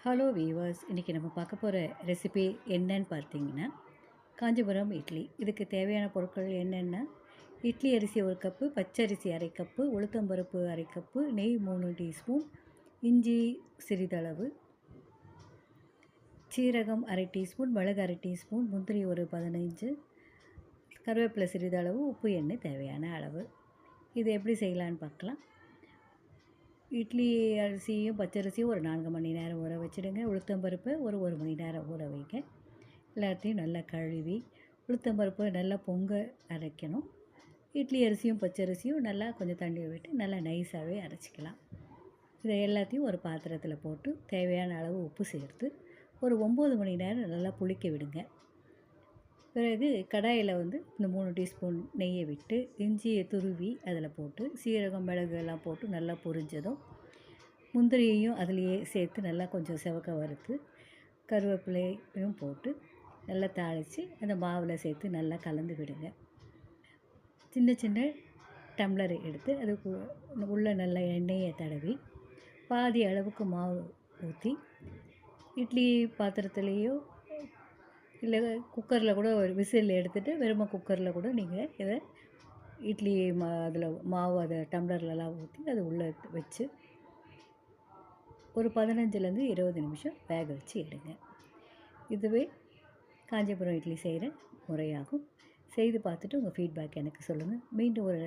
Hello viewers, இன்றைக்கி நம்ம பார்க்க போகிற ரெசிபி என்னன்னு பார்த்தீங்கன்னா காஞ்சிபுரம் இட்லி. இதுக்கு தேவையான பொருட்கள் என்னென்னா, இட்லி அரிசி 1 கப்பு, பச்சரிசி அரை கப்பு, உளுத்தம்பருப்பு அரை கப்பு, நெய் 3 டீஸ்பூன், இஞ்சி சிறிதளவு, சீரகம் அரை டீஸ்பூன், மிளகு அரை டீஸ்பூன், முந்திரி ஒரு 15, கருவேப்பிலை சிறிதளவு, உப்பு, எண்ணெய் தேவையான அளவு. இது எப்படி செய்யலான்னு பார்க்கலாம். இட்லி அரிசியும் பச்சரிசியும் ஒரு 4 மணி நேரம் ஊற வச்சுடுங்க. உளுத்தம்பருப்பு ஒரு 1 மணி நேரம் ஊற வைங்க. எல்லாத்தையும் நல்லா கழுவி உளுத்தம்பருப்பு நல்லா பொங்க அரைக்கணும். இட்லி அரிசியும் பச்சரிசியும் நல்லா கொஞ்சம் தண்ணி விட்டு நல்லா நைஸாகவே அரைச்சிக்கலாம். இதை எல்லாத்தையும் ஒரு பாத்திரத்தில் போட்டு தேவையான அளவு உப்பு சேர்த்து ஒரு 9 மணி நேரம் நல்லா புளிக்க விடுங்க. பிறகு கடாயில் இந்த 3 டீஸ்பூன் நெய்யை விட்டு இஞ்சியை துருவி அதில் போட்டு சீரகம் மிளகு எல்லாம் போட்டு நல்லா பொரிஞ்சதும் முந்திரியையும் அதிலேயே சேர்த்து நல்லா கொஞ்சம் செவக்க வறுத்து கருவேப்பிலையும் போட்டு நல்லா தாளித்து அந்த மாவில் சேர்த்து நல்லா கலந்து விடுங்க. சின்ன சின்ன டம்ளர் எடுத்து அதுக்கு உள்ள நல்ல எண்ணெயை தடவி பாதி அளவுக்கு மாவு ஊற்றி இட்லி பாத்திரத்துலேயோ இல்லை குக்கரில் கூட ஒரு விசில் எடுத்துகிட்டு வெறும குக்கரில் கூட நீங்கள் இதை இட்லி அதில் மாவு அதை டம்ளர்லலாம் ஊற்றி அது உள்ளே வச்சு ஒரு 15லேருந்து 20 நிமிஷம் வேக வச்சு எடுங்க. இதுவே காஞ்சிபுரம் இட்லி செய்கிற முறையாகும். செய்து பார்த்துட்டு உங்கள் ஃபீட்பேக் எனக்கு சொல்லுங்கள். மீண்டும் ஒரு